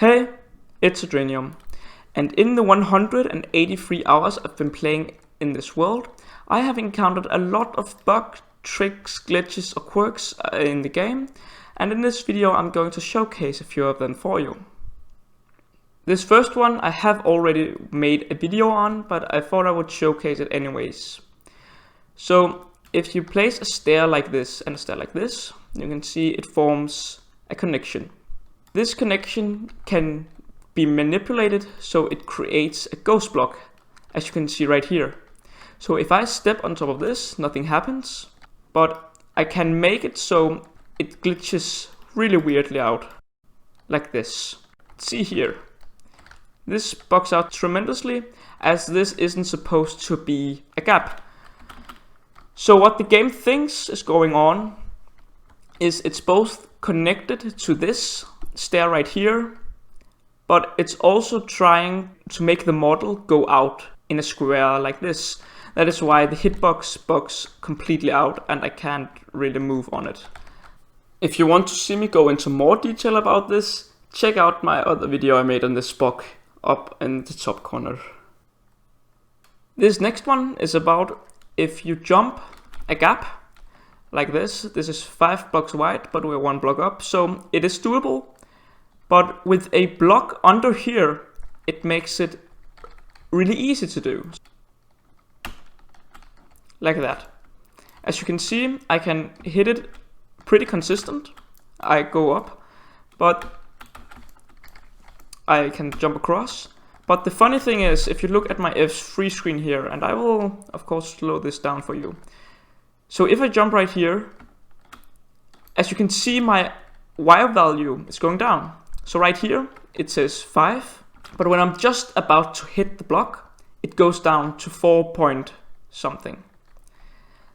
Hey, it's Adrenium, and in the 183 hours I've been playing in this world, I have encountered a lot of bugs, tricks, glitches or quirks in the game, and in this video I'm going to showcase a few of them for you. This first one I have already made a video on, but I thought I would showcase it anyways. So if you place a stair like this and a stair like this, you can see it forms a connection. This connection can be manipulated so it creates a ghost block, as you can see right here. So if I step on top of this, nothing happens, but I can make it so it glitches really weirdly out, like this. See here. This bugs out tremendously, as this isn't supposed to be a gap. So what the game thinks is going on is it's both connected to this stair right here, but it's also trying to make the model go out in a square like this. That is why the hitbox bugs completely out and I can't really move on it. If you want to see me go into more detail about this, check out my other video I made on this bug up in the top corner. This next one is about if you jump a gap like this. This is 5 blocks wide, but we're 1 block up, so it is doable. But with a block under here, it makes it really easy to do. Like that. As you can see, I can hit it pretty consistent. I go up, but I can jump across. But the funny thing is, if you look at my F3 screen here, and I will of course slow this down for you. So if I jump right here, as you can see, my Y value is going down. So right here, it says 5, but when I'm just about to hit the block, it goes down to 4 point something.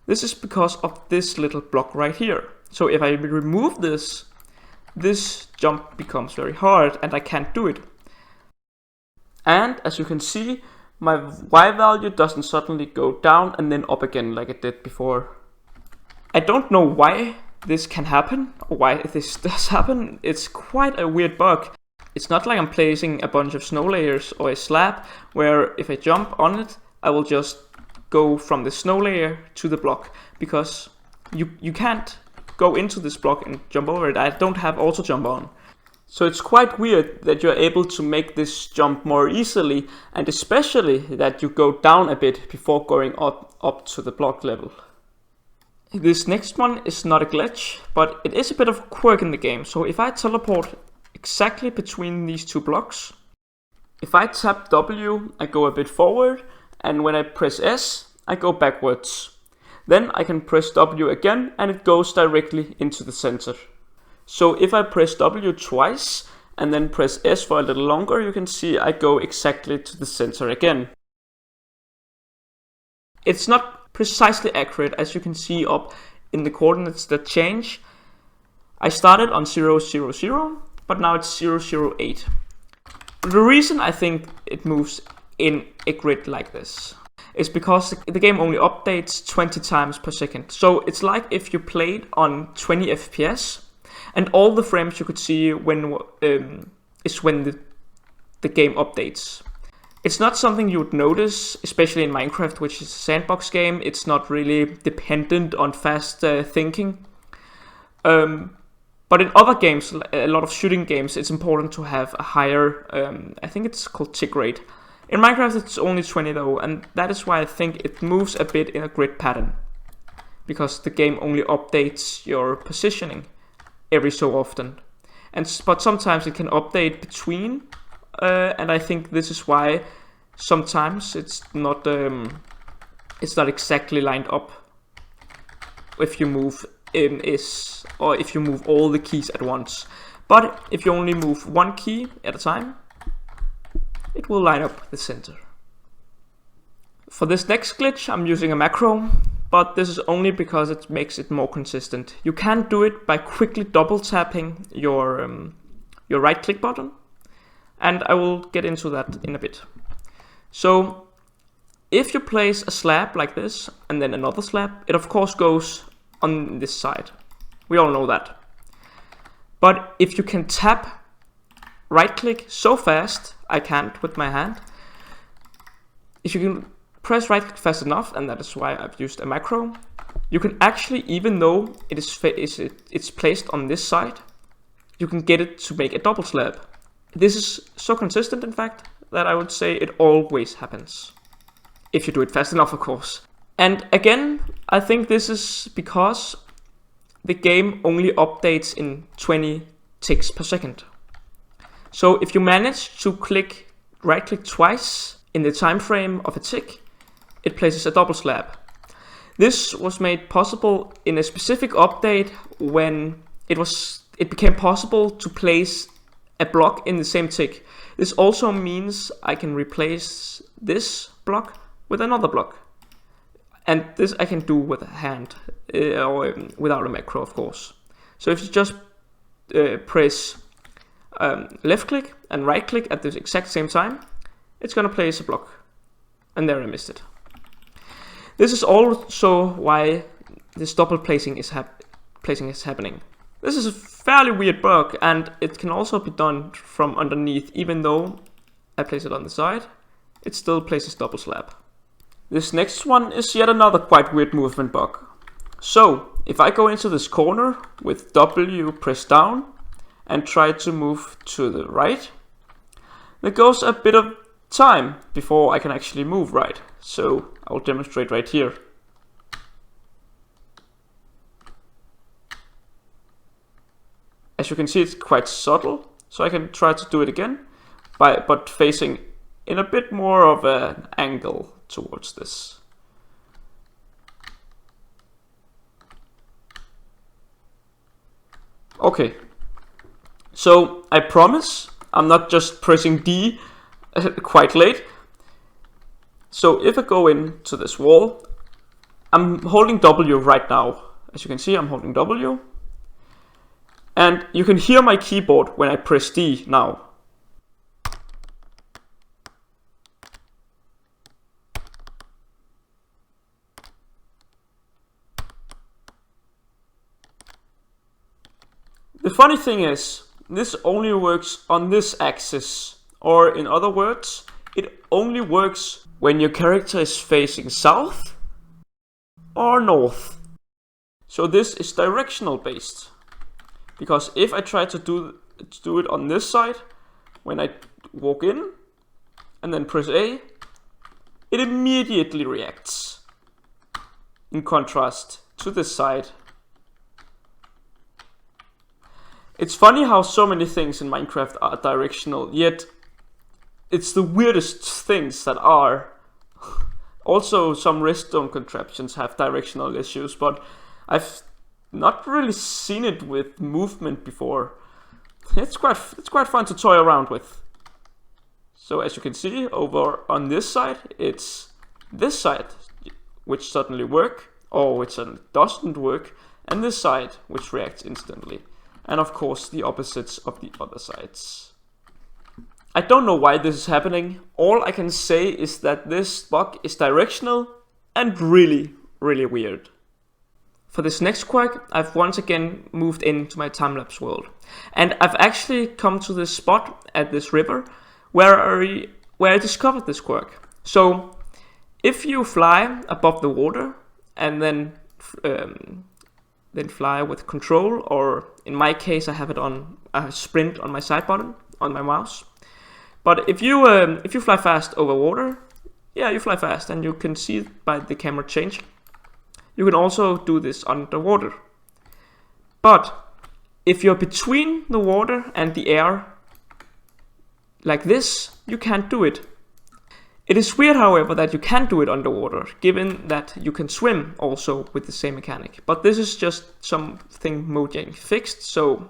This is because of this little block right here. So if I remove this, this jump becomes very hard and I can't do it. And as you can see, my Y value doesn't suddenly go down and then up again like it did before. I don't know why this can happen, or why this does happen. It's quite a weird bug. It's not like I'm placing a bunch of snow layers or a slab where if I jump on it, I will just go from the snow layer to the block, because you can't go into this block and jump over it. I don't have auto jump on. So it's quite weird that you're able to make this jump more easily, and especially that you go down a bit before going up to the block level. This next one is not a glitch, but it is a bit of a quirk in the game. So if I teleport exactly between these two blocks, if I tap W, I go a bit forward, and when I press S, I go backwards. Then I can press W again, and it goes directly into the center. So if I press W twice, and then press S for a little longer, you can see I go exactly to the center again. It's not precisely accurate, as you can see up in the coordinates that change. I started on 0, 0, 0, but now it's 0, 0, 8. The reason I think it moves in a grid like this is because the game only updates 20 times per second. So it's like if you played on 20 FPS and all the frames you could see when is when the game updates. It's not something you would notice, especially in Minecraft, which is a sandbox game. It's not really dependent on fast thinking. But in other games, a lot of shooting games, it's important to have a higher, I think it's called tick rate. In Minecraft, it's only 20 though, and that is why I think it moves a bit in a grid pattern. Because the game only updates your positioning every so often. But sometimes it can update between. And I think this is why sometimes it's not exactly lined up if you move in S, or if you move all the keys at once. But if you only move one key at a time, it will line up the center. For this next glitch, I'm using a macro, but this is only because it makes it more consistent. You can do it by quickly double tapping your right click button. And I will get into that in a bit. So if you place a slab like this and then another slab, it of course goes on this side. We all know that. But if you can tap right click so fast, I can't with my hand. If you can press right click fast enough, and that is why I've used a macro, you can actually, even though it's placed on this side, you can get it to make a double slab. This is so consistent, in fact, that I would say it always happens. If you do it fast enough, of course. And again, I think this is because the game only updates in 20 ticks per second. So if you manage to right click twice in the time frame of a tick, it places a double slab. This was made possible in a specific update when it became possible to place a block in the same tick. This also means I can replace this block with another block. And this I can do with a hand, or without a macro, of course. So if you just press left click and right click at the exact same time, it's gonna place a block. And there I missed it. This is also why this double placing is happening. This is a fairly weird bug, and it can also be done from underneath. Even though I place it on the side, it still places double slab. This next one is yet another quite weird movement bug. So if I go into this corner with W pressed down and try to move to the right, there goes a bit of time before I can actually move right. So I will demonstrate right here. As you can see, it's quite subtle, so I can try to do it again, but facing in a bit more of an angle towards this. Okay, so I promise I'm not just pressing D quite late. So if I go into this wall, I'm holding W right now. As you can see, I'm holding W. And you can hear my keyboard when I press D now. The funny thing is, this only works on this axis, or in other words, it only works when your character is facing south or north. So this is directional based, because if I try to do it on this side, when I walk in and then press A, it immediately reacts, in contrast to this side. It's funny how so many things in Minecraft are directional, yet it's the weirdest things that are. Also, some redstone contraptions have directional issues, but I've not really seen it with movement before. It's quite fun to toy around with. So as you can see, over on this side, it's this side which suddenly work, or which suddenly doesn't work, and this side which reacts instantly. And of course the opposites of the other sides. I don't know why this is happening. All I can say is that this bug is directional and really, really weird. For this next quirk, I've once again moved into my time-lapse world. And I've actually come to this spot at this river where I discovered this quirk. So if you fly above the water and then fly with control, or in my case I have it on sprint on my side button on my mouse. But if you fly fast over water, yeah, you fly fast, and you can see it by the camera change. You can also do this underwater. But if you're between the water and the air, like this, you can't do it. It is weird, however, that you can do it underwater, given that you can swim also with the same mechanic. But this is just something Mojang fixed, so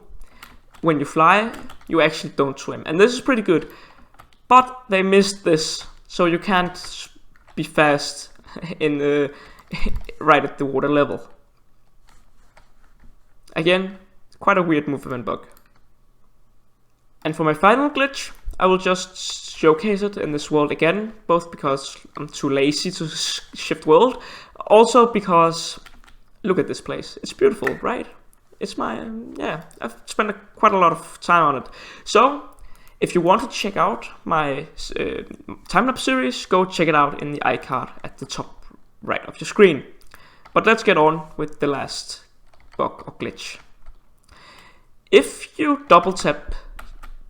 when you fly, you actually don't swim. And this is pretty good. But they missed this, so you can't be fast in right at the water level. Again, quite a weird movement bug. And for my final glitch, I will just showcase it in this world again, both because I'm too lazy to shift world, also because look at this place. It's beautiful, right? It's my, yeah, I've spent quite a lot of time on it. So If you want to check out my time-lapse series, go check it out in the iCard at the top right of your screen. But let's get on with the last bug or glitch. If you double tap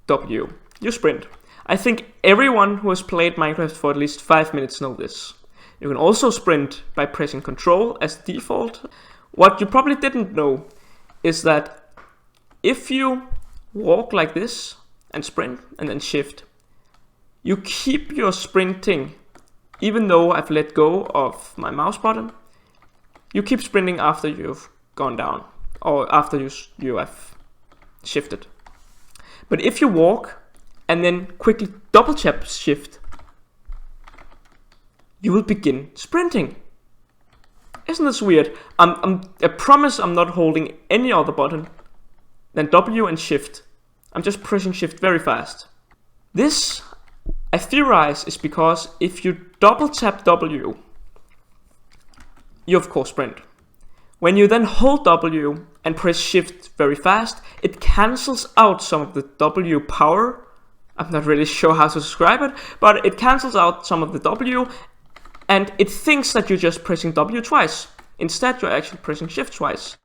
W, you sprint. I think everyone who has played Minecraft for at least 5 minutes know this. You can also sprint by pressing Control as default. What you probably didn't know is that if you walk like this and sprint and then shift, you keep your sprinting even though I've let go of my mouse button. You keep sprinting after you've gone down or after you have shifted. But if you walk and then quickly double tap shift, you will begin sprinting. Isn't this weird? I promise I'm not holding any other button than W and shift. I'm just pressing shift very fast. This, I theorize, is because if you double tap W, you of course sprint. When you then hold W and press shift very fast, it cancels out some of the W power. I'm not really sure how to describe it, but it cancels out some of the W and it thinks that you're just pressing W twice. Instead, you're actually pressing shift twice.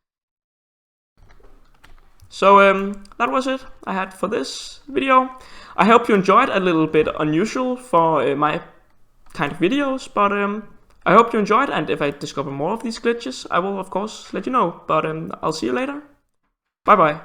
So that was it I had for this video. I hope you enjoyed. A little bit unusual for my kind of videos, but I hope you enjoyed, and if I discover more of these glitches, I will of course let you know. But I'll see you later. Bye bye.